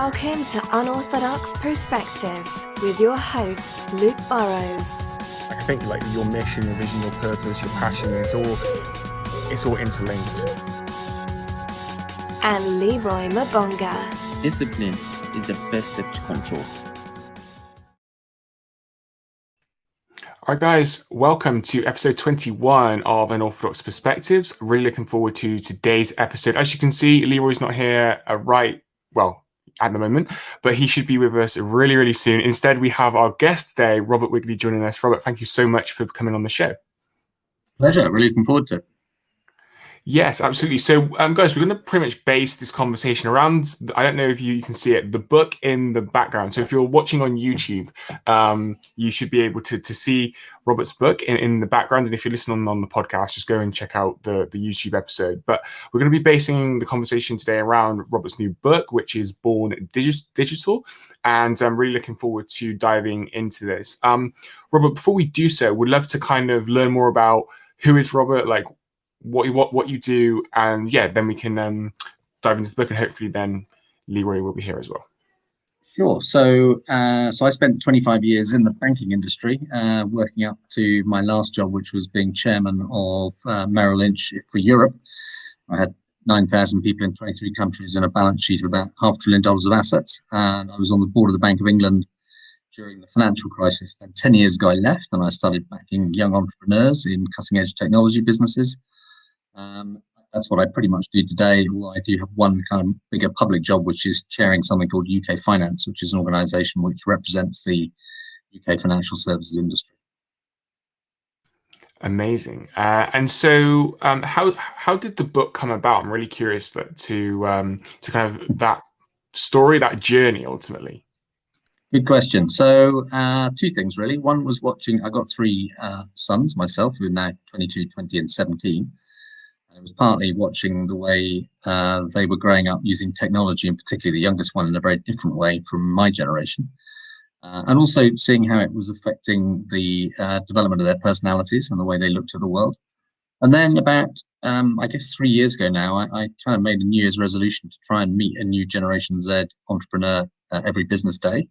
Welcome to Unorthodox Perspectives with your host, Luke Burrows. I think like your mission, your vision, your purpose, your passion, it's all interlinked. And Leroy Mabonga. Discipline is the first step to control. All right, guys, welcome to episode 21 of Unorthodox Perspectives. Really looking forward to today's episode. As you can see, Leroy's not here at the moment, but he should be with us really, really soon. Instead, we have our guest today, Robert Wigley, joining us. Robert, thank you so much for coming on the show. Pleasure. Really looking forward to it. Yes, absolutely. So, guys, we're going to pretty much base this conversation around, I don't know if you can see it, the book in the background. So if you're watching on YouTube, you should be able to see Robert's book in the background. And if you're listening on the podcast, just go and check out the YouTube episode. But we're going to be basing the conversation today around Robert's new book, which is Born Digital. And I'm really looking forward to diving into this. Robert, before we do so, we'd love to kind of learn more about who is Robert, like what you do, and then we can dive into the book, and hopefully then Leroy will be here as well. Sure. So I spent 25 years in the banking industry, working up to my last job, which was being chairman of Merrill Lynch for Europe. I had 9,000 people in 23 countries and a balance sheet of about $500 billion of assets. And I was on the board of the Bank of England during the financial crisis. Then 10 years ago, I left and I started backing young entrepreneurs in cutting edge technology businesses. That's what I pretty much do today, although I do have one kind of bigger public job, which is chairing something called UK Finance, which is an organisation which represents the UK financial services industry. Amazing. And so how did the book come about? I'm really curious to kind of that story, that journey ultimately. Good question. So two things really. One was I got three sons myself, who are now 22, 20 and 17. It was partly watching the way they were growing up using technology, and particularly the youngest one in a very different way from my generation. And also seeing how it was affecting the development of their personalities and the way they looked at the world. And then about, I guess 3 years ago now, I kind of made a New Year's resolution to try and meet a new Generation Z entrepreneur every business day.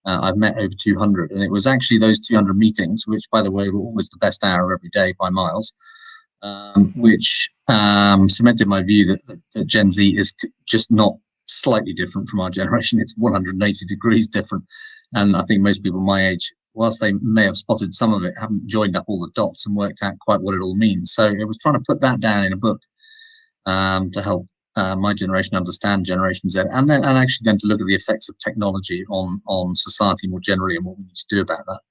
I've met over 200, and it was actually those 200 meetings, which, by the way, were always the best hour of every day by miles, which cemented my view that Gen Z is just not slightly different from our generation. It's 180 degrees different. And I think most people my age, whilst they may have spotted some of it, haven't joined up all the dots and worked out quite what it all means. So it was trying to put that down in a book to help my generation understand Generation Z, and actually then to look at the effects of technology on society more generally and what we need to do about that.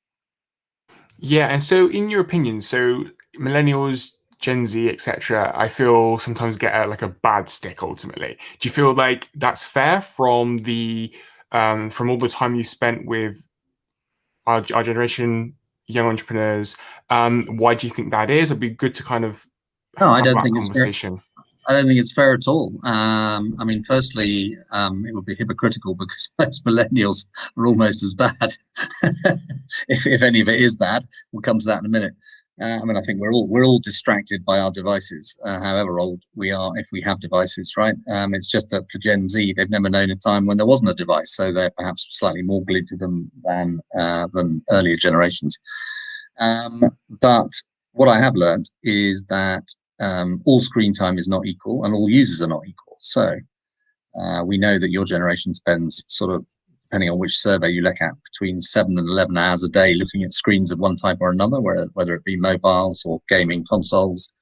Yeah, and so in your opinion, so millennials, Gen Z, etc., I feel sometimes get a bad stick ultimately. Do you feel like that's fair from all the time you spent with our generation, young entrepreneurs? Why do you think that is? It'd be good to kind of I don't think it's fair. I don't think it's fair at all. Firstly, it would be hypocritical because most millennials are almost as bad, if any of it is bad. We'll come to that in a minute. I think we're all distracted by our devices, however old we are, if we have devices, right? It's just that for Gen Z, they've never known a time when there wasn't a device, so they're perhaps slightly more glued to them than earlier generations. But what I have learned is that all screen time is not equal, and all users are not equal. So we know that your generation spends sort of, depending on which survey you look at, between 7 and 11 hours a day looking at screens of one type or another, whether it be mobiles or gaming consoles,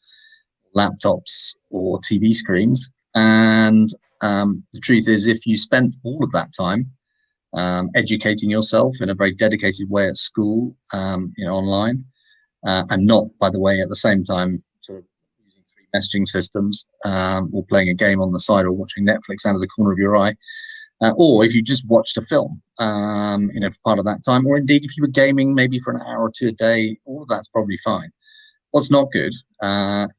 laptops or TV screens. And the truth is, if you spent all of that time educating yourself in a very dedicated way at school, online, and not, by the way, at the same time sort of using 3 messaging systems or playing a game on the side or watching Netflix out of the corner of your eye, or if you just watched a film, for part of that time, or indeed if you were gaming maybe for an hour or two a day, all of that's probably fine. What's not good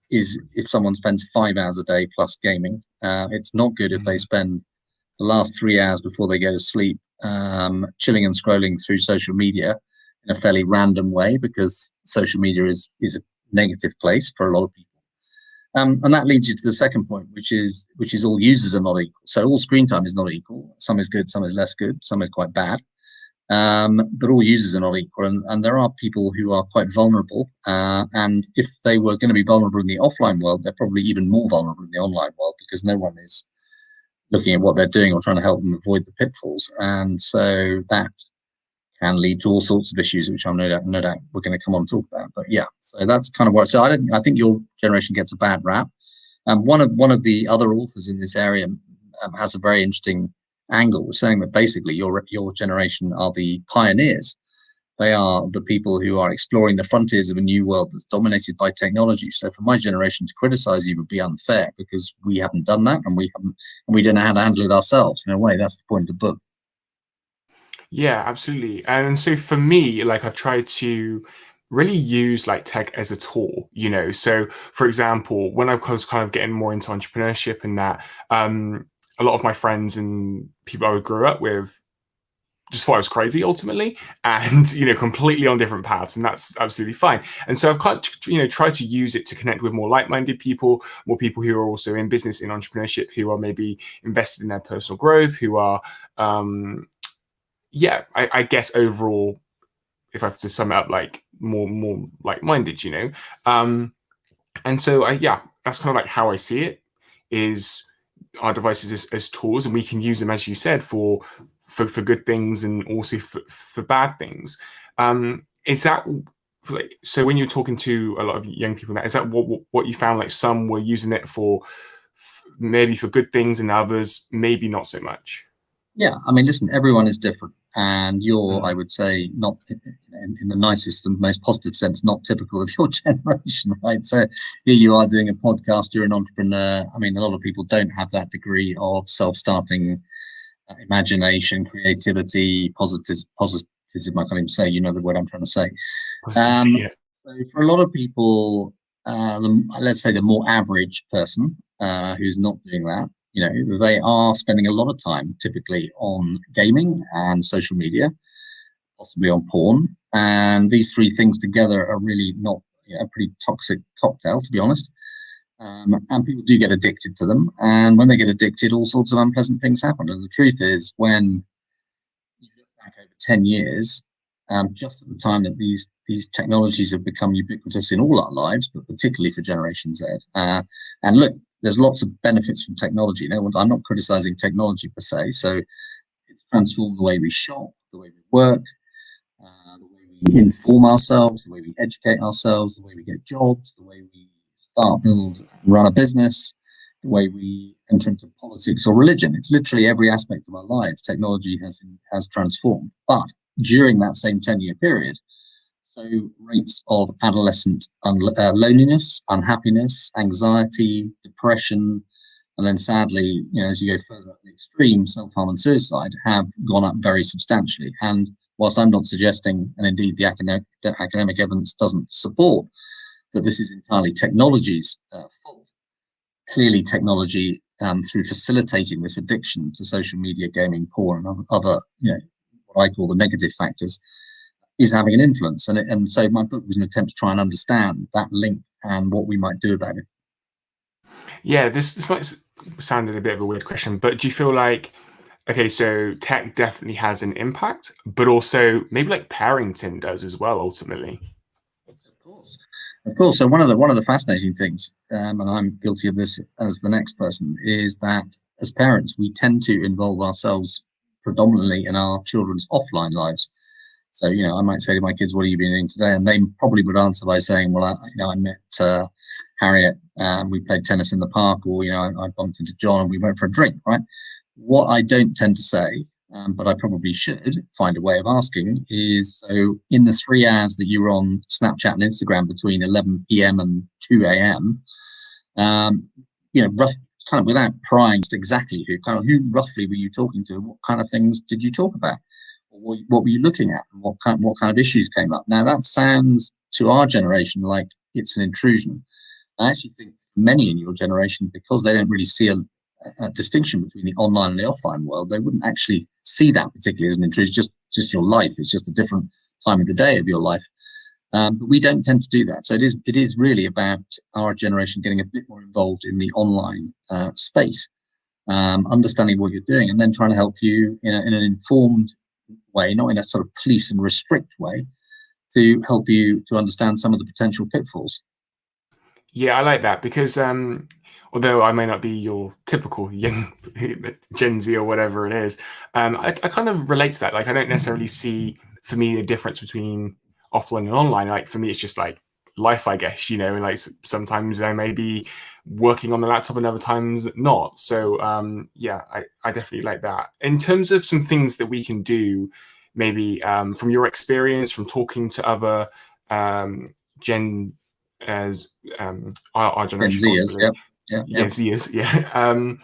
is if someone spends 5 hours a day plus gaming. It's not good if they spend the last 3 hours before they go to sleep chilling and scrolling through social media in a fairly random way, because social media is a negative place for a lot of people. And that leads you to the second point, which is all users are not equal. So all screen time is not equal. Some is good, some is less good, some is quite bad. But all users are not equal, and there are people who are quite vulnerable. And if they were going to be vulnerable in the offline world, they're probably even more vulnerable in the online world, because no one is looking at what they're doing or trying to help them avoid the pitfalls. And so that can lead to all sorts of issues, which I'm no doubt we're going to come on and talk about. But yeah, so that's kind of what. So I think your generation gets a bad rap. One of the other authors in this area has a very interesting angle, saying that basically your generation are the pioneers. They are the people who are exploring the frontiers of a new world that's dominated by technology. So for my generation to criticize you would be unfair, because we haven't done that, and we don't know how to handle it ourselves. In a way, that's the point of the book. Yeah, absolutely. And so for me, like, I've tried to really use like tech as a tool, So for example, when I was kind of getting more into entrepreneurship and that, a lot of my friends and people I grew up with just thought I was crazy ultimately, and completely on different paths, and that's absolutely fine. And so I've tried to use it to connect with more like-minded people, more people who are also in business, in entrepreneurship, who are maybe invested in their personal growth, who are I guess overall, if I have to sum it up, like more like-minded, and so that's kind of like how I see it, is our devices as tools, and we can use them, as you said, for good things and also for bad things. Is that so? When you're talking to a lot of young people, is that what you found? Like, some were using it for maybe for good things, and others maybe not so much. Yeah, I mean, listen, everyone is different, and you're, I would say, not in the nicest and most positive sense, not typical of your generation, right? So here you are doing a podcast, you're an entrepreneur. I mean, a lot of people don't have that degree of self-starting imagination, creativity, positivism. I can't even say, the word I'm trying to say. So for a lot of people, let's say the more average person who's not doing that, they are spending a lot of time typically on gaming and social media, possibly on porn. And these three things together are really not a pretty toxic cocktail, to be honest. And people do get addicted to them. And when they get addicted, all sorts of unpleasant things happen. And the truth is, when you look back over 10 years, just at the time that these technologies have become ubiquitous in all our lives, but particularly for Generation Z. And look, there's lots of benefits from technology. I'm not criticizing technology per se. So it's transformed the way we shop, the way we work, the way we inform ourselves, the way we educate ourselves, the way we get jobs, the way we start, build, and run a business, the way we enter into politics or religion. It's literally every aspect of our lives. Technology has transformed. But during that same 10-year period, so rates of adolescent loneliness, unhappiness, anxiety, depression, and then sadly, as you go further up the extreme, self-harm and suicide have gone up very substantially. And whilst I'm not suggesting, and indeed the academic evidence doesn't support, that this is entirely technology's fault, clearly technology, through facilitating this addiction to social media, gaming, porn, and other what I call the negative factors, is having an influence. And so my book was an attempt to try and understand that link and what we might do about it. Yeah, this might sound a bit of a weird question, but do you feel like, okay, so tech definitely has an impact, but also maybe like parenting does as well, ultimately? Of course. So one of the fascinating things, and I'm guilty of this as the next person, is that as parents, we tend to involve ourselves predominantly in our children's offline lives. So, I might say to my kids, what have you been doing today? And they probably would answer by saying, well, I met Harriet and we played tennis in the park, or, I bumped into John and we went for a drink, right? What I don't tend to say, but I probably should find a way of asking, is, so in the 3 hours that you were on Snapchat and Instagram between 11 p.m. and 2 a.m., rough, kind of without prying, just exactly who roughly were you talking to? What kind of things did you talk about? What were you looking at? And what kind of issues came up? Now, that sounds to our generation like it's an intrusion. I actually think many in your generation, because they don't really see a distinction between the online and the offline world, they wouldn't actually see that particularly as an intrusion. Just your life. It's just a different time of the day of your life. But we don't tend to do that. So it is really about our generation getting a bit more involved in the online space, understanding what you're doing, and then trying to help you in an informed way, not in a sort of police and restrict way, to help you to understand some of the potential pitfalls. Yeah, I like that because although I may not be your typical young Gen Z or whatever it is, I kind of relate to that. Like, I don't necessarily see, for me, a difference between offline and online. Like, for me, it's just like life, I guess, you know, like sometimes I may be working on the laptop and other times not. So yeah, I definitely like that. In terms of some things that we can do, maybe from your experience, from talking to other as our generation, Gen Zers, yeah, Zers, yeah.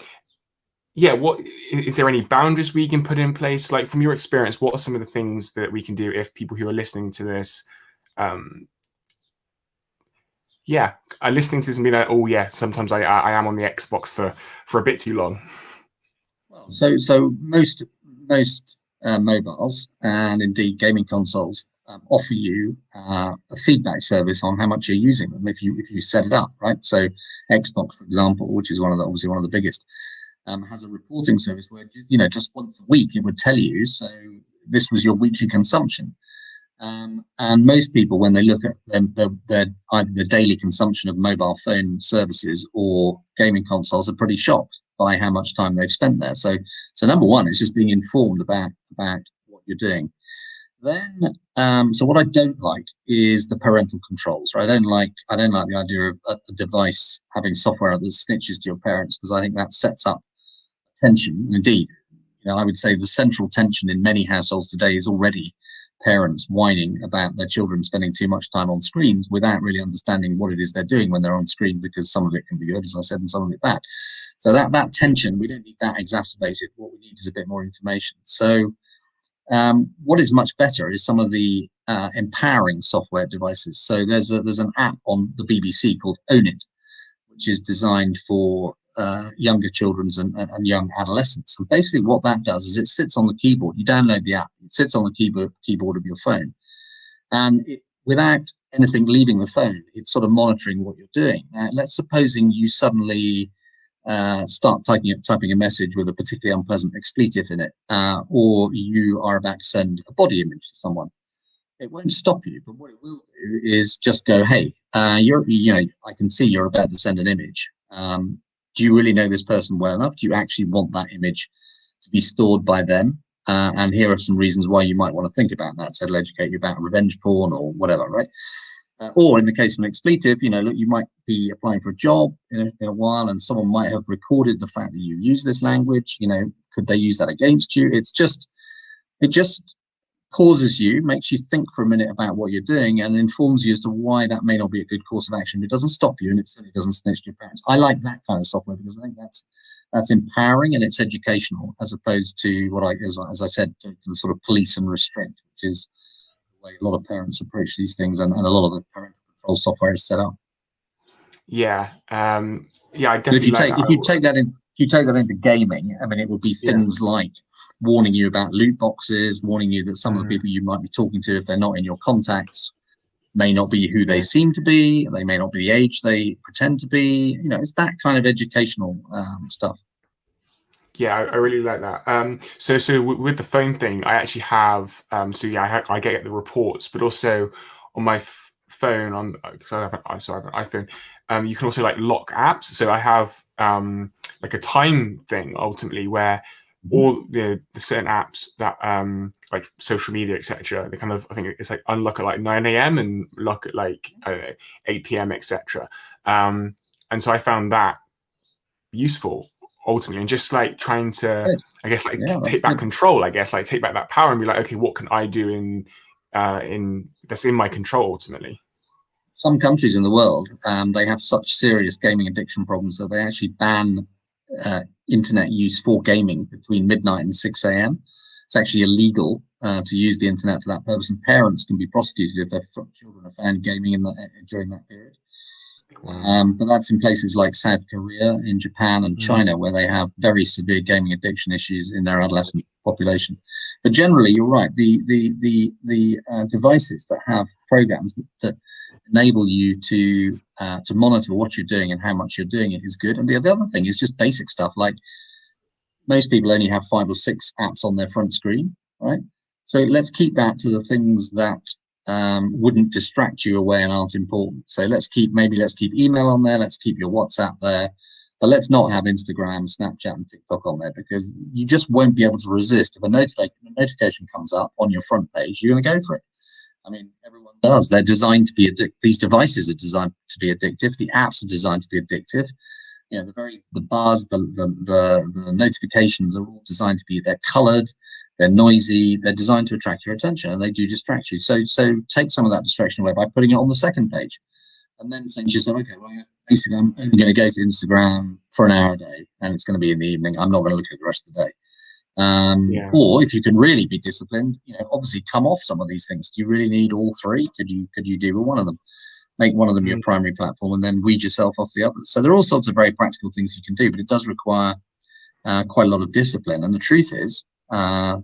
Yeah, what is there any boundaries we can put in place? Like, from your experience, what are some of the things that we can do if people who are listening to this, yeah, are listening to this and be like, oh yeah, sometimes I am on the Xbox for a bit too long. So most mobiles and indeed gaming consoles offer you a feedback service on how much you're using them if you set it up, right? So Xbox, for example, which is obviously one of the biggest, has a reporting service where, you know, just once a week it would tell you, so this was your weekly consumption. And most people, when they look at their either the daily consumption of mobile phone services or gaming consoles, are pretty shocked by how much time they've spent there. So number one is just being informed about what you're doing. Then, so what I don't like is the parental controls. Right? I don't like the idea of a device having software that snitches to your parents, because I think that sets up tension. Indeed, you know, I would say the central tension in many households today is already parents whining about their children spending too much time on screens without really understanding what it is they're doing when they're on screen, because some of it can be good, as I said, and some of it bad. So that tension, we don't need that exacerbated. What we need is a bit more information. So what is much better is some of the empowering software devices. So there's an app on the BBC called Own It, which is designed for younger children and young adolescents. And basically what that does is it sits on the keyboard. You download the app, it sits on the keyboard of your phone. And without anything leaving the phone, it's sort of monitoring what you're doing. Now, let's supposing you suddenly start typing a message with a particularly unpleasant expletive in it, or you are about to send a body image to someone. It won't stop you, but what it will do is just go, hey, I can see you're about to send an image. Do you really know this person well enough? Do you actually want that image to be stored by them? And here are some reasons why you might want to think about that. So it'll educate you about revenge porn or whatever, right? Or in the case of an expletive, you know, look, you might be applying for a job in a while, and someone might have recorded the fact that you use this language. You know, could they use that against you? It just pauses you, makes you think for a minute about what you're doing, and informs you as to why that may not be a good course of action. It doesn't stop you, and it certainly doesn't snitch to your parents. I like that kind of software because I think that's empowering and it's educational, as opposed to what as I said, the sort of police and restrict, which is the way a lot of parents approach these things, and a lot of the parental control software is set up. Yeah, yeah, I definitely. If you take that into gaming, I mean, it would be things like warning you about loot boxes, warning you that some of the people you might be talking to, if they're not in your contacts, may not be who they seem to be. They may not be the age they pretend to be. You know, it's that kind of educational stuff. Yeah, I really like that. So with the phone thing, I actually have. So yeah, I get the reports, but also on my phone, because I have an iPhone. You can also like lock apps. So I have like a time thing ultimately where all the certain apps that like social media, etc. They kind of, I think it's like unlock at like 9 a.m. and lock at like, I don't know, 8 p.m. etc. And so I found that useful ultimately, and just like trying to, I guess, like take back control. I guess like take back that power and be like, okay, what can I do in that's in my control ultimately. Some countries in the world, they have such serious gaming addiction problems that they actually ban internet use for gaming between midnight and 6 a.m. It's actually illegal to use the internet for that purpose, and parents can be prosecuted if their children are found gaming during that period. But that's in places like South Korea, in Japan, and China, where they have very severe gaming addiction issues in their adolescent population. But generally, you're right. The devices that have programs that enable you to monitor what you're doing and how much you're doing it is good. And the other thing is just basic stuff, like most people only have 5 or 6 apps on their front screen, right? So let's keep that to the things that wouldn't distract you away and aren't important. So let's keep email on there, let's keep your WhatsApp there, but let's not have Instagram, Snapchat, and TikTok on there, because you just won't be able to resist. If a notification comes up on your front page, you're going to go for it. I mean, everyone does. They're designed to be addictive. These devices are designed to be addictive. The apps are designed to be addictive. You know, the bars, the notifications are all designed to be, they're colored, they're noisy, they're designed to attract your attention, and they do distract you. So take some of that distraction away by putting it on the second page, and then saying to yourself, okay, well, basically I'm only going to go to Instagram for an hour a day, and it's going to be in the evening. I'm not going to look at it the rest of the day. Or if you can really be disciplined, you know, obviously come off some of these things. Do you really need all 3? Could you do with one of them? Make one of them your primary platform, and then weed yourself off the others. So there are all sorts of very practical things you can do, but it does require quite a lot of discipline. And the truth is that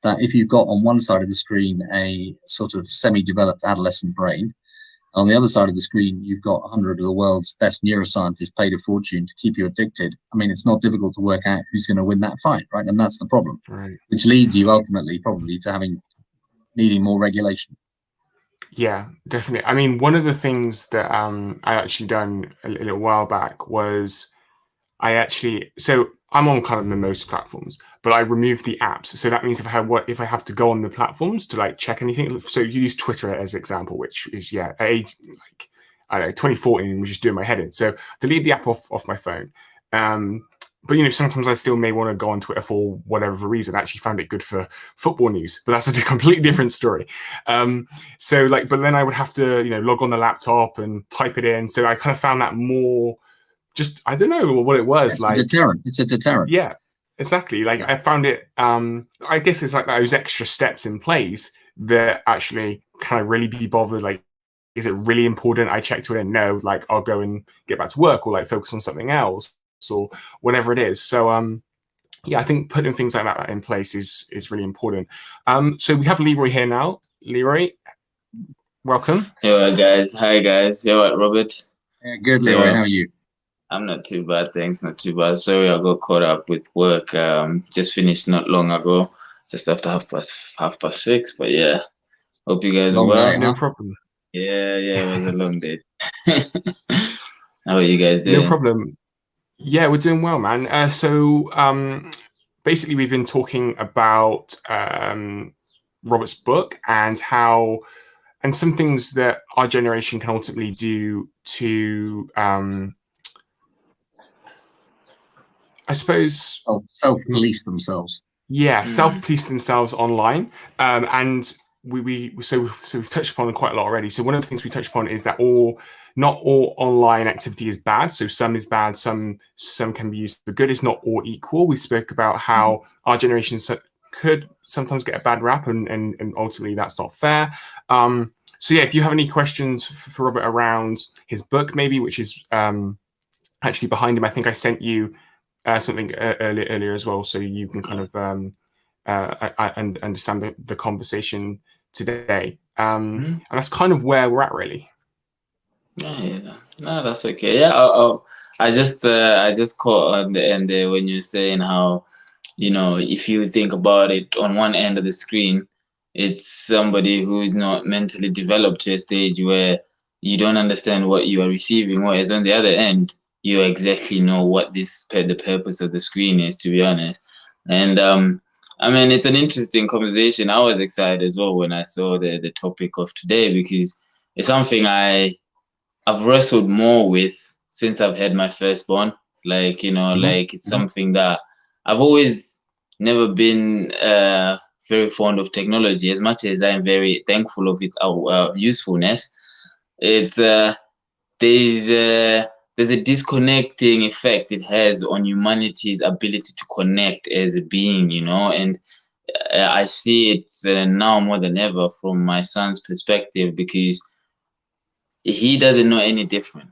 if you've got on one side of the screen a sort of semi-developed adolescent brain, on the other side of the screen you've got 100 of the world's best neuroscientists paid a fortune to keep you addicted. I mean, it's not difficult to work out who's going to win that fight, right? And that's the problem, right, which leads you ultimately probably to needing more regulation. Yeah, definitely. I mean, one of the things that I actually done a little while back was so I'm on kind of the most platforms, but I removed the apps. So that means if I have to go on the platforms to like check anything. So you use Twitter as an example, which is at age like I don't know 2014 was just doing my head in. So delete the app off my phone. But, you know, sometimes I still may want to go on Twitter for whatever reason. I actually found it good for football news, but that's a completely different story. So like, but then I would have to, you know, log on the laptop and type it in. So I kind of found that more just, I don't know what it was. It's a deterrent. It's a deterrent. Yeah, exactly. Like I found it, I guess it's like those extra steps in place that actually can I really be bothered? Like, is it really important? I checked it in. No, like I'll go and get back to work or like focus on something else, or whatever it is. So yeah, I think putting things like that in place is really important. So we have Leroy here now. Leroy, welcome. Yo guys, hi guys. Yo, Robert. Yeah, good, Leroy. How are you? I'm not too bad, thanks. Not too bad. Sorry, I got caught up with work. Just finished not long ago, just after half past 6. But yeah, hope you guys are well. No problem. Yeah, it was a long day. How are you guys doing? No problem. Yeah, we're doing well, man. So basically, we've been talking about Robert's book and some things that our generation can ultimately do to, I suppose, self-police themselves. Yeah, self-police themselves online. And so we've touched upon quite a lot already. So one of the things we touched upon is that not all online activity is bad. So some is bad, some can be used for good. It's not all equal. We spoke about how our generation could sometimes get a bad rap, and ultimately that's not fair. So yeah, if you have any questions for Robert around his book, maybe, which is actually behind him, I think I sent you something earlier as well, so you can kind of understand the conversation today. And that's kind of where we're at, really. Yeah. No, that's okay. Yeah, I just caught on the end there when you're saying how, you know, if you think about it, on one end of the screen, it's somebody who's not mentally developed to a stage where you don't understand what you are receiving, whereas on the other end, you exactly know what the purpose of the screen is, to be honest. And I mean, it's an interesting conversation. I was excited as well when I saw the topic of today, because it's something I've wrestled more with since I've had my firstborn. Like, you know, like it's something that I've always never been very fond of technology, as much as I'm very thankful of its usefulness. It's there's a disconnecting effect it has on humanity's ability to connect as a being, you know, and I see it now more than ever from my son's perspective, because he doesn't know any different,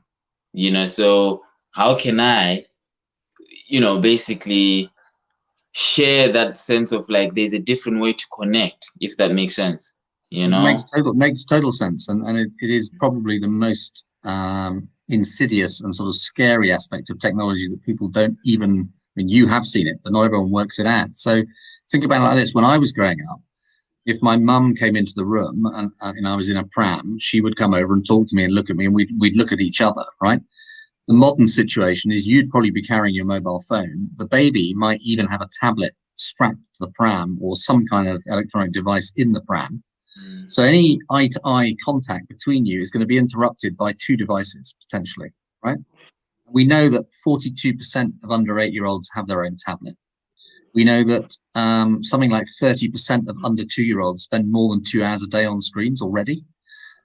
you know. So how can I, you know, basically share that sense of like there's a different way to connect, if that makes sense. You know, makes total sense, and it is probably the most insidious and sort of scary aspect of technology that people don't even. I mean, you have seen it, but not everyone works it out. So think about it like this: when I was growing up, if my mum came into the room and I was in a pram, she would come over and talk to me and look at me, and we'd look at each other, right? The modern situation is you'd probably be carrying your mobile phone. The baby might even have a tablet strapped to the pram or some kind of electronic device in the pram. So any eye-to-eye contact between you is going to be interrupted by two devices, potentially, right? We know that 42% of under 8-year-olds have their own tablet. We know that something like 30% of under 2-year-olds spend more than 2 hours a day on screens already.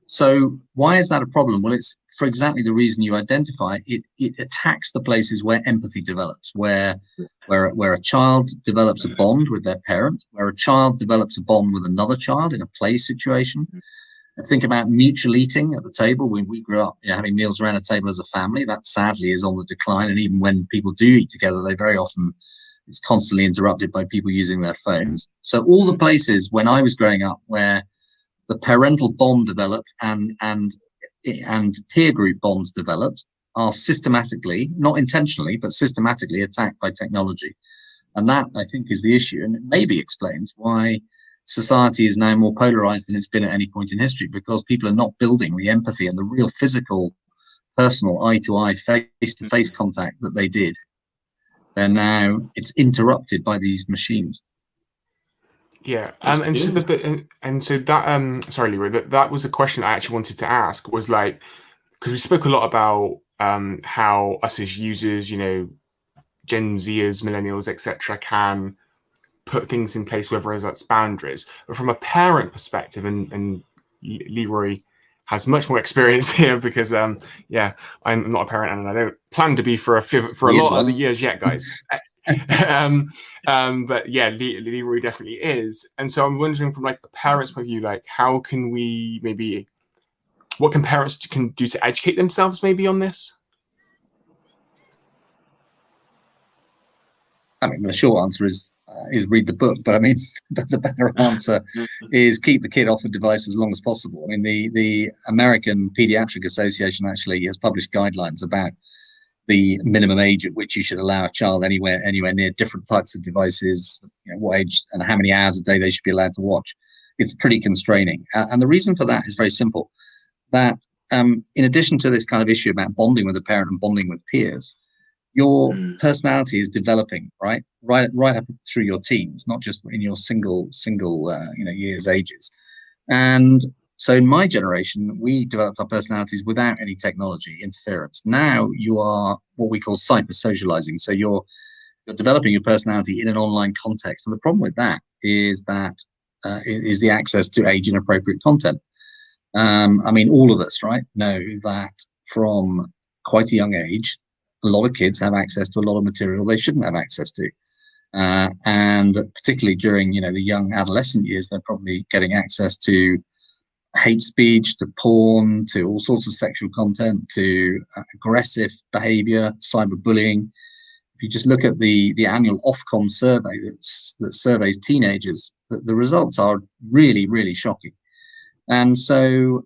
So why is that a problem? Well, it's for exactly the reason you identify. It attacks the places where empathy develops, where a child develops a bond with their parent, where a child develops a bond with another child in a play situation. And think about mutual eating at the table. When we grew up, having meals around a table as a family, that sadly is on the decline. And even when people do eat together, they very often, it's constantly interrupted by people using their phones. So all the places when I was growing up where the parental bond developed and peer group bonds developed are systematically, not intentionally, but systematically attacked by technology. And that, I think, is the issue. And it maybe explains why society is now more polarized than it's been at any point in history, because people are not building the empathy and the real physical, personal, eye-to-eye, face-to-face contact that they did. And now it's interrupted by these machines. Yeah, so that sorry, Leroy, that was a question I actually wanted to ask, was like, because we spoke a lot about how us as users, Gen Zers, millennials, etc., can put things in place, whether that's boundaries. But from a parent perspective, and Leroy has much more experience here because I'm not a parent and I don't plan to be for a lot of the years yet, guys. But yeah, Leroy definitely is. And so I'm wondering, from like a parent's point of view, like how can we what can parents can do to educate themselves maybe on this? I mean, the short answer is read the book, but I mean, the better answer is keep the kid off a device as long as possible. I mean, the American Pediatric Association actually has published guidelines about the minimum age at which you should allow a child anywhere near different types of devices, what age and how many hours a day they should be allowed to watch. It's pretty constraining. And the reason for that is very simple, that in addition to this kind of issue about bonding with a parent and bonding with peers, your personality is developing, right up through your teens, not just in your single years ages. And so in my generation, we developed our personalities without any technology interference. Now you are what we call psychosocializing. So you're developing your personality in an online context. And the problem with that is is the access to age inappropriate content. I mean, all of us, right, know that from quite a young age, a lot of kids have access to a lot of material they shouldn't have access to. And particularly during, the young adolescent years, they're probably getting access to hate speech, to porn, to all sorts of sexual content, to aggressive behavior, cyberbullying. If you just look at the annual Ofcom survey that surveys teenagers, the results are really, really shocking. And so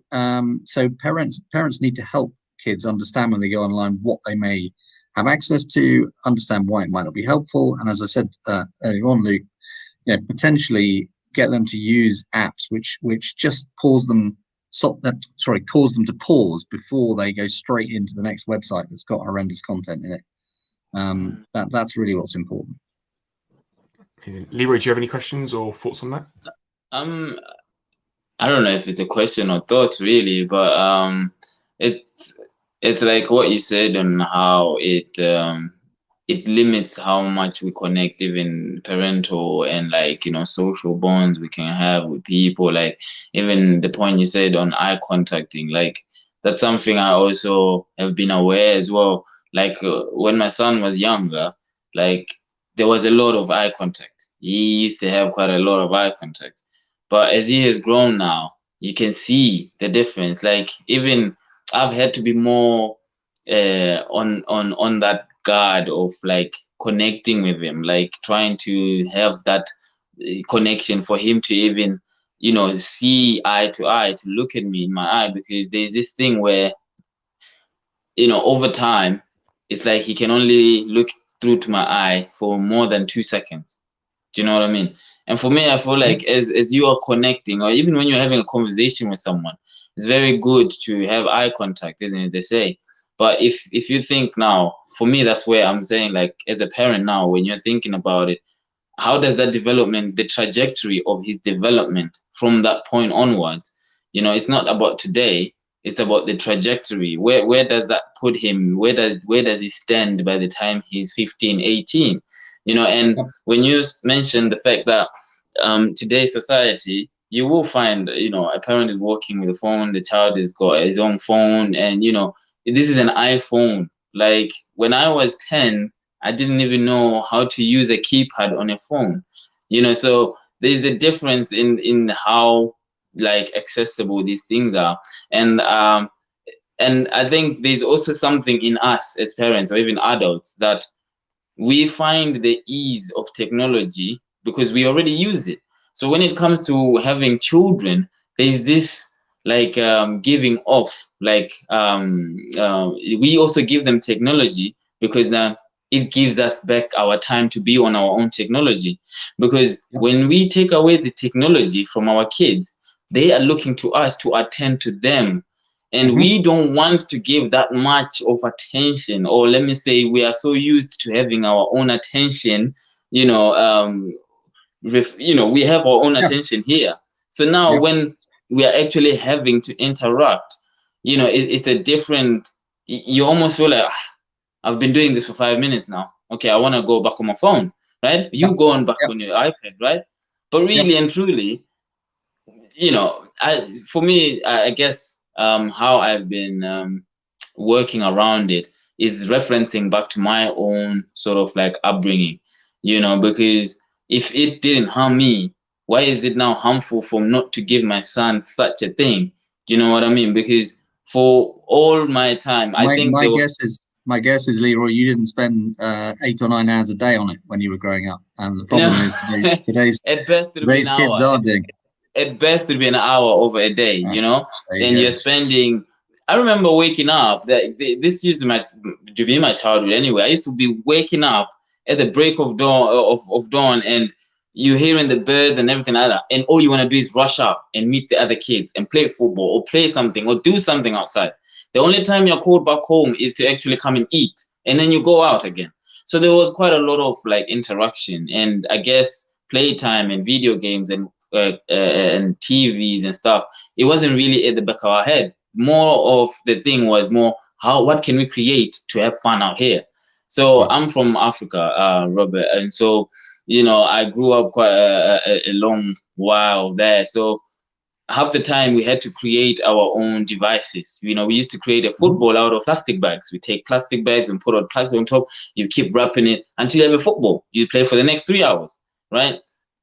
parents need to help kids understand when they go online what they may have access to, understand why it might not be helpful, and as I said earlier on, Luke, potentially get them to use apps which just cause them to pause before they go straight into the next website that's got horrendous content in it. That's really what's important. Leroy, do you have any questions or thoughts on that? I don't know if it's a question or thoughts really, but it's like what you said on how it limits how much we connect, even parental and social bonds we can have with people. Like even the point you said on eye contacting, like that's something I also have been aware as well. Like when my son was younger, like there was a lot of eye contact. He used to have quite a lot of eye contact. But as he has grown now, you can see the difference. Like even I've had to be more on that guard of like connecting with him, like trying to have that connection for him to even, see eye to eye, to look at me in my eye, because there's this thing where, over time, it's like he can only look through to my eye for more than 2 seconds. Do you know what I mean? And for me, I feel like as you are connecting, or even when you're having a conversation with someone, it's very good to have eye contact, isn't it? They say. But if you think now, for me, that's where I'm saying, like, as a parent now, when you're thinking about it, how does that development, the trajectory of his development from that point onwards, it's not about today, it's about the trajectory. Where does that put him? Where does he stand by the time he's 15, 18? And when you mentioned the fact that today's society, you will find, a parent is walking with a phone, the child has got his own phone, and, this is an iPhone. Like, when I was 10, I didn't even know how to use a keypad on a phone, so there's a difference in how, like, accessible these things are. And I think there's also something in us as parents, or even adults, that we find the ease of technology because we already use it. So when it comes to having children, there's this, like, giving off, like, we also give them technology because then it gives us back our time to be on our own technology. Because when we take away the technology from our kids, they are looking to us to attend to them. And we don't want to give that much of attention, or let me say, we are so used to having our own attention, we have our own attention here. So now when we are actually having to interact, it's a different, you almost feel like, I've been doing this for 5 minutes now. Okay, I want to go back on my phone, right? You go on back on your iPad, right? But really and truly, for me, I guess, how I've been working around it is referencing back to my own sort of like upbringing, because if it didn't harm me, why is it now harmful for not to give my son such a thing? Do you know what I mean? Because for all my time, my guess is, Leroy, you didn't spend 8 or 9 hours a day on it when you were growing up, and the problem is today's at best today's kids are doing. At best, it'd be an hour over a day, and you're spending. I remember waking up. This used to be my childhood anyway. I used to be waking up at the break of dawn, and you hearing the birds and everything like that, and all you want to do is rush up and meet the other kids and play football or play something or do something outside. The only time you're called back home is to actually come and eat, and then you go out again. So there was quite a lot of, like, interaction, and I guess playtime and video games and TVs and stuff. It wasn't really at the back of our head. More of the thing was more, what can we create to have fun out here? So I'm from Africa, Robert, and so I grew up quite a long while there. So half the time we had to create our own devices. We used to create a football out of plastic bags. We take plastic bags and put plastic on top. You keep wrapping it until you have a football. You play for the next 3 hours, right?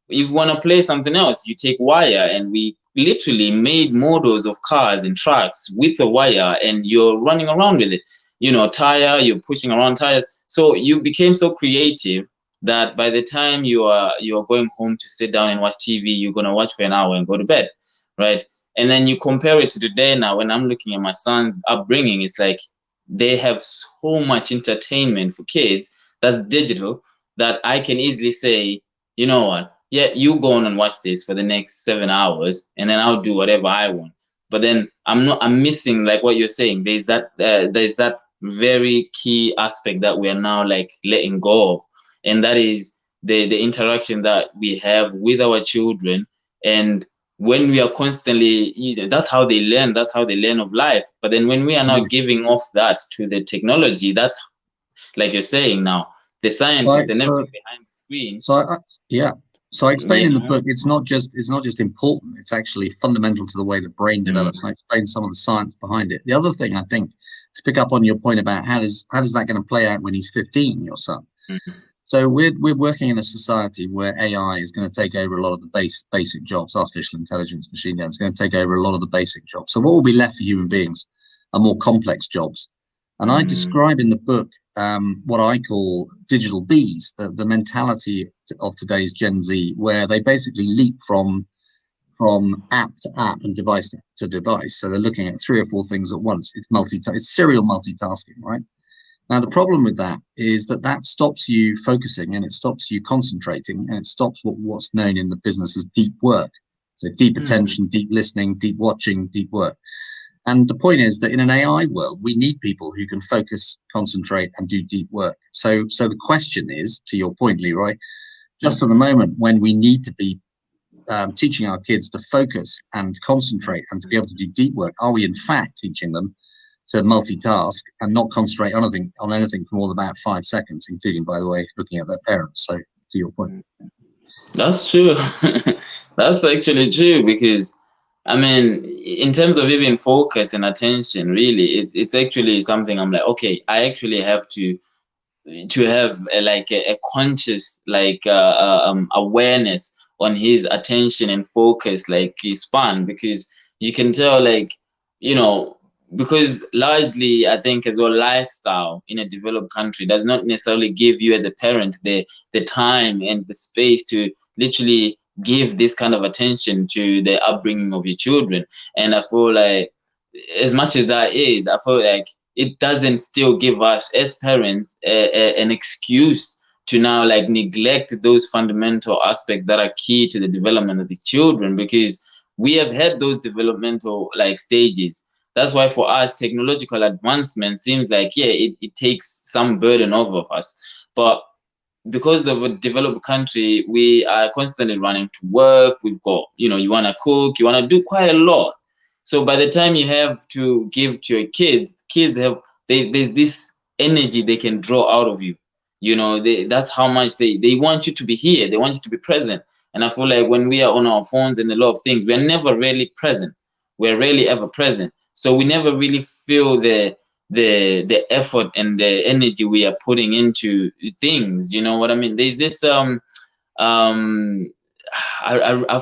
If you want to play something else, you take wire, and we literally made models of cars and trucks with the wire, and you're running around with it. Tire, you're pushing around tires. So you became so creative that by the time you are going home to sit down and watch TV, you're gonna watch for an hour and go to bed, right? And then you compare it to today now. When I'm looking at my son's upbringing, it's like they have so much entertainment for kids that's digital that I can easily say, you know what? Yeah, you go on and watch this for the next 7 hours, and then I'll do whatever I want. But then I'm missing, like what you're saying. There's that very key aspect that we are now, like, letting go of, and that is the interaction that we have with our children. And when we are constantly, that's how they learn. That's how they learn of life. But then when we are now giving off that to the technology, that's, like you're saying now, the scientists and everything behind the screen. So I explain in the book, it's not just important, it's actually fundamental to the way the brain develops. And I explain some of the science behind it. The other thing, I think, to pick up on your point about how does that going to play out when he's 15, your son? So we're working in a society where AI is going to take over a lot of the basic jobs. Artificial intelligence, machine learning is going to take over a lot of the basic jobs. So what will be left for human beings are more complex jobs. And I describe in the book what I call digital bees, the mentality of today's Gen Z, where they basically leap from app to app and device to device. So they're looking at 3 or 4 things at once. It's serial multitasking, right? Now, the problem with that is that stops you focusing, and it stops you concentrating, and it stops what's known in the business as deep work. So deep attention, deep listening, deep watching, deep work. And the point is that in an AI world, we need people who can focus, concentrate, and do deep work. So the question is, to your point, Leroy, just at the moment when we need to be teaching our kids to focus and concentrate and to be able to do deep work, are we in fact teaching them to multitask and not concentrate on anything for more than about 5 seconds, including, by the way, looking at their parents? So to your point. That's true. That's actually true, because I mean, in terms of even focus and attention, really, it's actually something I'm like, okay, I actually have to have a conscious awareness on his attention and focus, like his span, because you can tell, like, you know, because largely I think as well, lifestyle in a developed country does not necessarily give you as a parent the time and the space to literally give this kind of attention to the upbringing of your children. And I feel like, as much as that is, I feel like it doesn't still give us as parents an excuse to now like neglect those fundamental aspects that are key to the development of the children, because we have had those developmental like stages. That's why for us, technological advancement seems like, yeah, it takes some burden off of us. But because of a developed country, we are constantly running to work. We've got, you want to cook, you want to do quite a lot. So by the time you have to give to your kids there's this energy they can draw out of you. That's how much they want you to be here. They want you to be present. And I feel like when we are on our phones and a lot of things, we're never really present. We're rarely ever present. So we never really feel the effort and the energy we are putting into things. You know what I mean? There's this I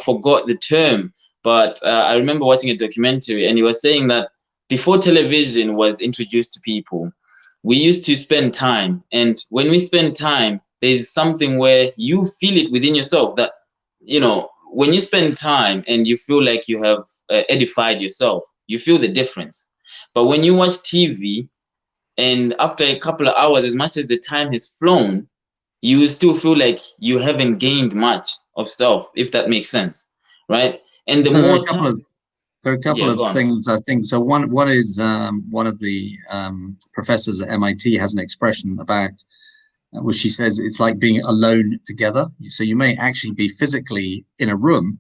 forgot the term, but I remember watching a documentary, and he was saying that before television was introduced to people, we used to spend time, and when we spend time, there's something where you feel it within yourself that, when you spend time and you feel like you have edified yourself, you feel the difference. But when you watch TV, and after a couple of hours, as much as the time has flown, you still feel like you haven't gained much of self, if that makes sense, right? And the more time, there are a couple of things, I think. So one is one of the professors at MIT has an expression about which she says it's like being alone together. So you may actually be physically in a room,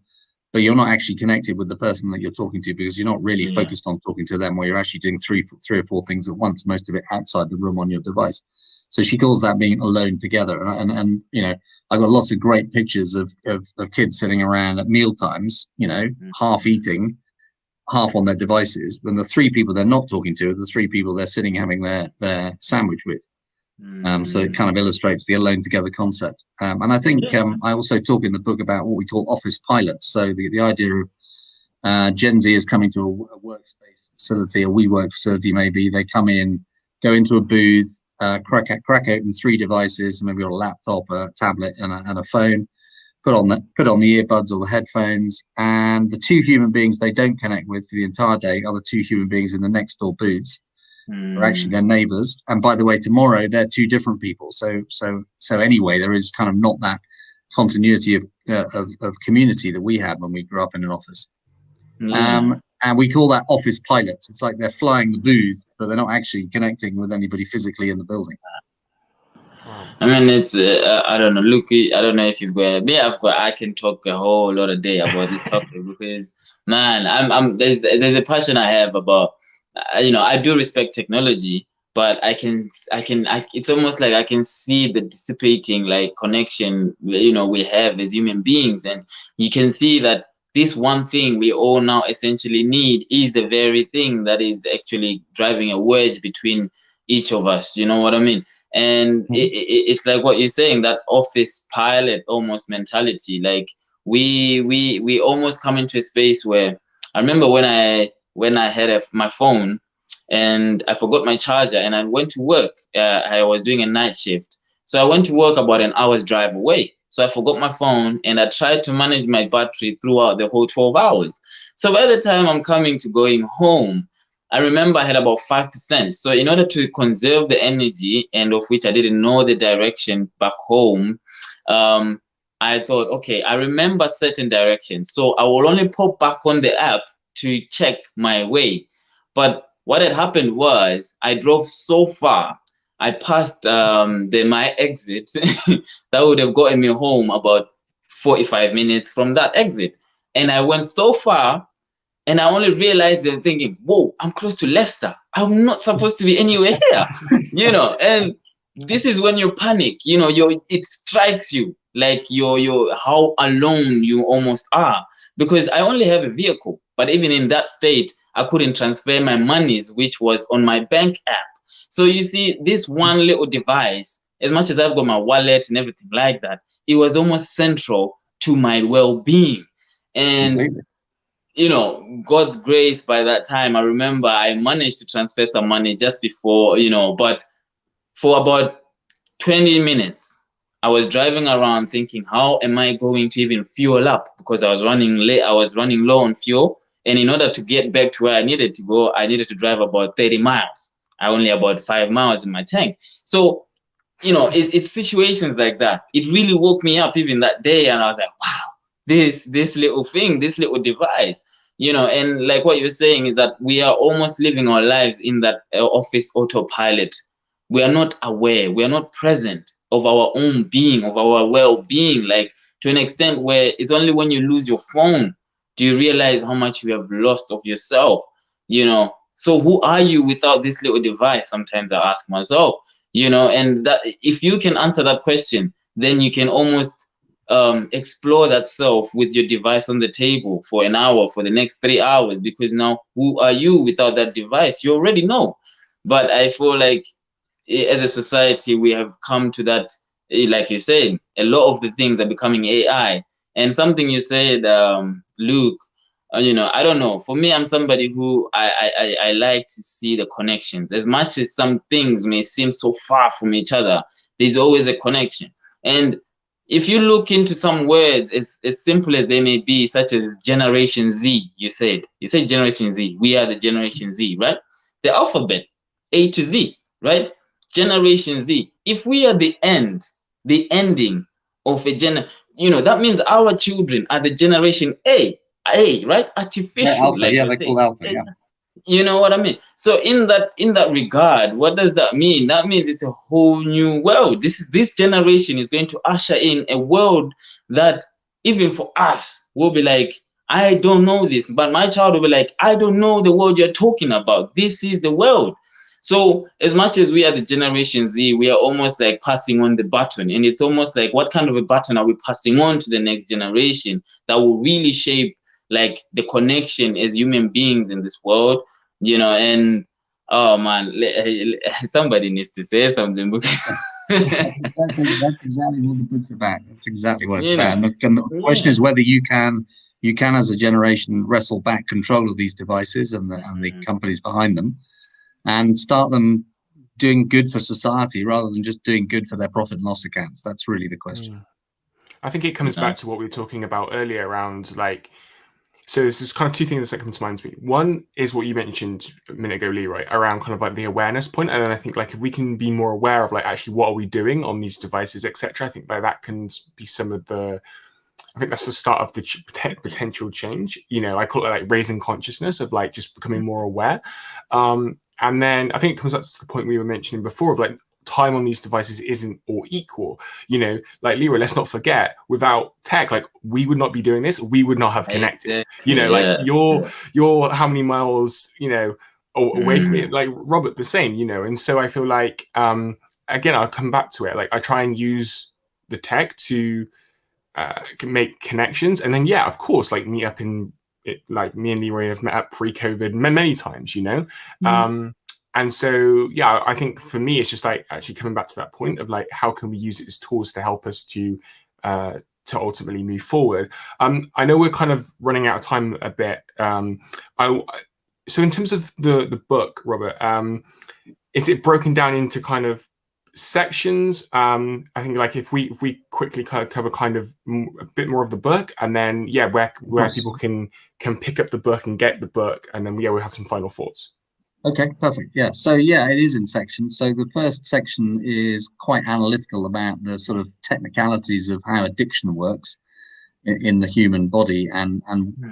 but you're not actually connected with the person that you're talking to, because you're not really focused on talking to them, where you're actually doing three or four things at once, most of it outside the room on your device. So she calls that being alone together. And I've got lots of great pictures of kids sitting around at meal times, half eating, half on their devices, when the 3 people they're not talking to are the 3 people they're sitting having their sandwich with. So it kind of illustrates the alone together concept. And I think I also talk in the book about what we call office pilots. So the idea of Gen Z is coming to a workspace facility, a WeWork facility maybe. They come in, go into a booth, crack open 3 devices, maybe a laptop, a tablet, and a phone. Put on the earbuds or the headphones, and the 2 human beings they don't connect with for the entire day are the 2 human beings in the next door booths. Are actually their neighbors, and by the way, tomorrow they're 2 different people. So anyway, there is kind of not that continuity of community that we had when we grew up in an office. And we call that office pilots. It's like they're flying the booth, but they're not actually connecting with anybody physically in the building. I mean, it's I don't know, Luke. I don't know if you've got me. I can talk a whole lot of day about this topic because, man, there's a passion I have about. I do respect technology, but it's almost like I can see the dissipating like connection, we have as human beings. And you can see that this one thing we all now essentially need is the very thing that is actually driving a wedge between each of us. You know what I mean? And it's like what you're saying, that office pilot almost mentality. Like we almost come into a space where I remember when I had my phone, and I forgot my charger, and I went to work. I was doing a night shift, so I went to work about an hour's drive away. So I forgot my phone, and I tried to manage my battery throughout the whole 12 hours. So by the time I'm coming to going home, I remember I had about 5%. So in order to conserve the energy, and of which I didn't know the direction back home, I thought, okay, I remember certain directions, so I will only pop back on the app to check my way. But what had happened was I drove so far, I passed my exit that would have gotten me home about 45 minutes from that exit. And I went so far, and I only realized they're thinking, whoa, I'm close to Leicester. I'm not supposed to be anywhere here, and this is when you panic, it strikes you like you're how alone you almost are, because I only have a vehicle, but even in that state, I couldn't transfer my monies, which was on my bank app. So you see, this one little device, as much as I've got my wallet and everything like that, it was almost central to my well-being. And Completely. God's grace, by that time, I remember I managed to transfer some money just before, but for about 20 minutes, I was driving around thinking, how am I going to even fuel up? Because I was running late, I was running low on fuel. And in order to get back to where I needed to go, I needed to drive about 30 miles. I only about 5 miles in my tank. So, it's situations like that. It really woke me up even that day. And I was like, wow, this little thing, this little device, and like what you're saying is that we are almost living our lives in that office autopilot. We are not aware, we are not present of our own being, of our well-being, like to an extent where it's only when you lose your phone do you realize how much you have lost of yourself, So who are you without this little device? Sometimes I ask myself, and that if you can answer that question, then you can almost explore that self with your device on the table for an hour, for the next 3 hours, because now who are you without that device? You already know. But I feel like as a society, we have come to that, like you said, a lot of the things are becoming AI. And something you said, Luke, I don't know. For me, I'm somebody who I like to see the connections. As much as some things may seem so far from each other, there's always a connection. And if you look into some words, as simple as they may be, such as Generation Z, you said Generation Z. We are the Generation Z, right? The alphabet, A to Z, right? Generation Z. If we are the ending of a that means our children are the Generation A, right? Artificial, Alpha, like they call Alpha, yeah. You know what I mean? So in that regard, what does that mean? That means it's a whole new world. This generation is going to usher in a world that even for us will be like, I don't know this, but my child will be like, I don't know the world you're talking about. This is the world. So as much as we are the Generation Z, we are almost like passing on the baton, and it's almost like, what kind of a baton are we passing on to the next generation that will really shape like the connection as human beings in this world, and oh man, somebody needs to say something. That's exactly what the book's about. That's exactly what it's about. And the question is whether you can as a generation wrestle back control of these devices and the companies behind them, and start them doing good for society rather than just doing good for their profit and loss accounts. That's really the question. I think it comes back to what we were talking about earlier around like, so there's just kind of two things that come to mind to me. One is what you mentioned a minute ago, Leroy, around kind of like the awareness point. And then I think like if we can be more aware of like actually what are we doing on these devices, etc. I think like that can be some of the, I think that's the start of the potential change. I call it like raising consciousness of like just becoming more aware. And then I think it comes up to the point we were mentioning before of like time on these devices isn't all equal. Like Leroy, let's not forget, without tech, like we would not be doing this. We would not have connected. Like you're how many miles, away from it. Like Robert, the same. And so I feel like again, I'll come back to it. Like I try and use the tech to make connections, and then of course, like meet up in it. Like me and Leroy have met up pre-COVID many times. And so, I think for me, it's just like actually coming back to that point of like, how can we use it as tools to help us to ultimately move forward? I know we're kind of running out of time a bit. so in terms of the book, Robert, is it broken down into kind of sections? I think like if we quickly cover kind of a bit more of the book, and then where people can pick up the book and get the book, and then we'll have some final thoughts. Okay, perfect. Yeah, so yeah, it is in sections. So the first section is quite analytical about the sort of technicalities of how addiction works in the human body, and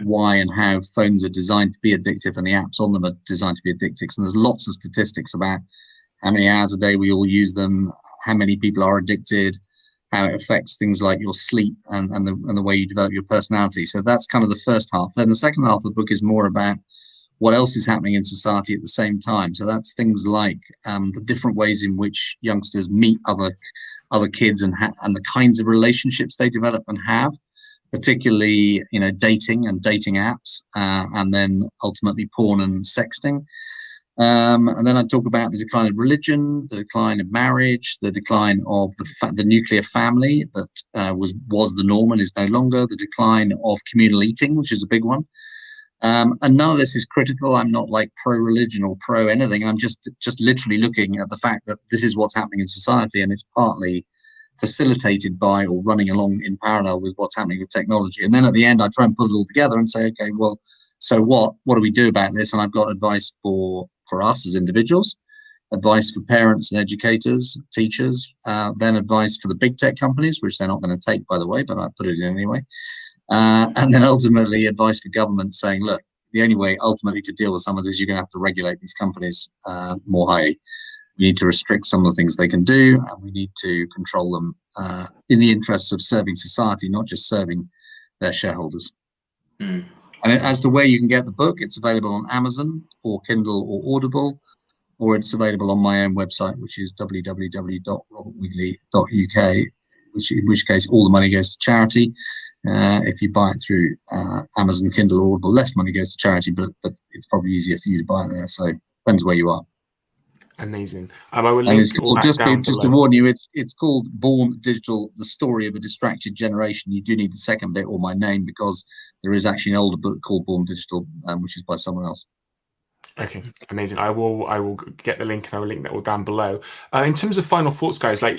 why and how phones are designed to be addictive, and the apps on them are designed to be addictive. And there's lots of statistics about how many hours a day we all use them, how many people are addicted, how it affects things like your sleep and the way you develop your personality. So that's kind of the first half. Then the second half of the book is more about what else is happening in society at the same time. So that's things like the different ways in which youngsters meet other kids, and the kinds of relationships they develop and have, particularly, you know, dating and dating apps, and then ultimately porn and sexting. And then I talk about the decline of religion, the decline of marriage, the decline of the nuclear family that was the norm and is no longer, the decline of communal eating, which is a big one. And none of this is critical. I'm not like pro-religion or pro-anything. I'm just literally looking at the fact that this is what's happening in society, and it's partly facilitated by or running along in parallel with what's happening with technology. And then at the end, I try and put it all together and say, okay, well, so what do we do about this? And I've got advice for us as individuals, advice for parents and educators, teachers, then advice for the big tech companies, which they're not going to take, by the way, but I put it in anyway. And then ultimately advice for governments saying, look, the only way ultimately to deal with some of this, you're going to have to regulate these companies more highly. We need to restrict some of the things they can do, and we need to control them in the interests of serving society, not just serving their shareholders. And as to where you can get the book, it's available on Amazon or Kindle or Audible, or it's available on my own website, which is www.robertwigley.uk, in which case all the money goes to charity. If you buy it through Amazon, Kindle, or Audible, less money goes to charity, but it's probably easier for you to buy it there. So depends where you are. Amazing. I will link all that down just to warn you, it's called Born Digital: The Story of a Distracted Generation. You do need the second bit or my name, because there is actually an older book called Born Digital, which is by someone else. Okay, amazing. I will get the link, and I will link that all down below. In terms of final thoughts, guys, like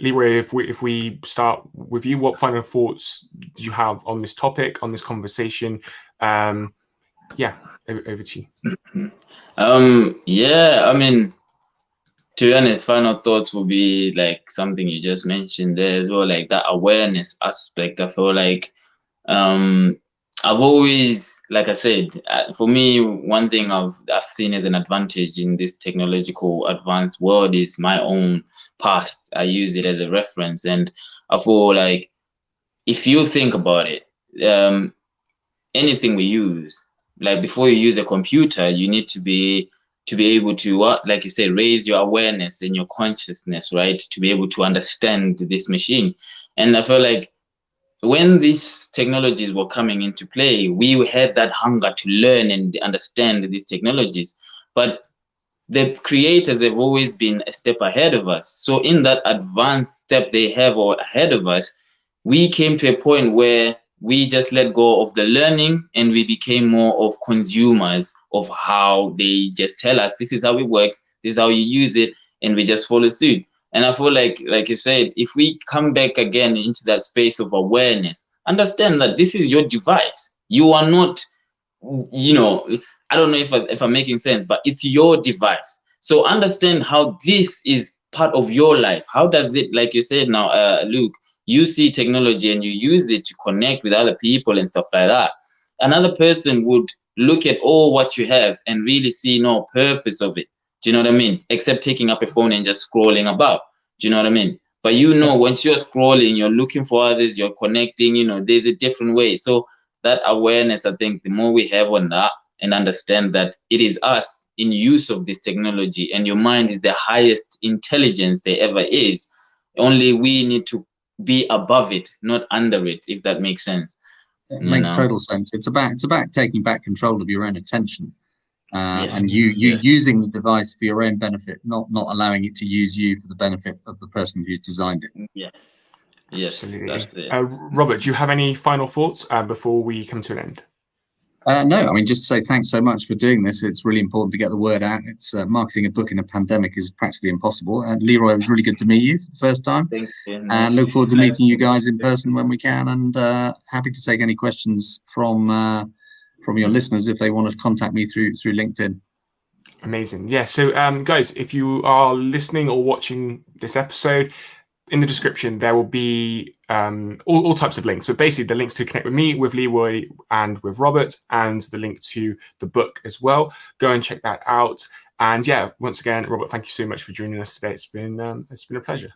Leroy, if we start with you, what final thoughts do you have on this topic, on this conversation? Over to you. I mean, to be honest, final thoughts will be like something you just mentioned there as well, like that awareness aspect. I feel like I've always, like I said, for me, one thing I've seen as an advantage in this technological advanced world is my own past. I use it as a reference, and I feel like if you think about it, anything we use, like before you use a computer, you need to be able to, like you say, raise your awareness and your consciousness, right, to be able to understand this machine. And I feel like when these technologies were coming into play, we had that hunger to learn and understand these technologies, but the creators have always been a step ahead of us. So in that advanced step they have ahead of us, we came to a point where we just let go of the learning, and we became more of consumers of how they just tell us, this is how it works, this is how you use it, and we just follow suit. And I feel like you said, if we come back again into that space of awareness, understand that this is your device. You are not, I don't know if I'm making sense, but it's your device. So understand how this is part of your life. How does it, like you said now, Luke, you see technology and you use it to connect with other people and stuff like that. Another person would look at all what you have and really see no purpose of it. Do you know what I mean? Except taking up a phone and just scrolling about. Do you know what I mean? But once you're scrolling, you're looking for others, you're connecting, there's a different way. So that awareness, I think the more we have on that and understand that it is us in use of this technology, and your mind is the highest intelligence there ever is. Only we need to be above it, not under it, if that makes sense. It makes total sense. It's about taking back control of your own attention. Yes. And you using the device for your own benefit, not allowing it to use you for the benefit of the person who's designed it. Yes, absolutely. That's it. Robert, do you have any final thoughts before we come to an end? No, I mean, just to say thanks so much for doing this. It's really important to get the word out. It's marketing a book in a pandemic is practically impossible. And Leroy, it was really good to meet you for the first time. Thank you. And look forward to meeting you guys in person when we can. And happy to take any questions from your listeners if they want to contact me through LinkedIn. Amazing. Yeah. So, guys, if you are listening or watching this episode, in the description there will be all types of links, but basically the links to connect with me, with Leroy, and with Robert, and the link to the book as well. Go and check that out. And yeah, once again, Robert, thank you so much for joining us today. It's been a pleasure.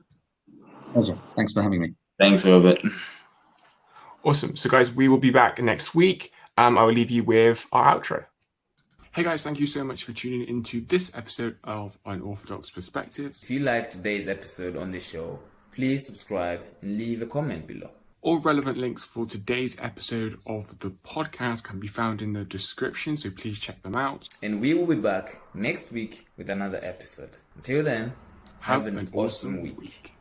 Pleasure. Thanks for having me. Thanks, Robert. Awesome. So, guys, we will be back next week. I will leave you with our outro. Hey guys, thank you so much for tuning into this episode of Unorthodox Perspectives. If you liked today's episode on the show, please subscribe and leave a comment below. All relevant links for today's episode of the podcast can be found in the description, so please check them out. And we will be back next week with another episode. Until then, have an awesome week.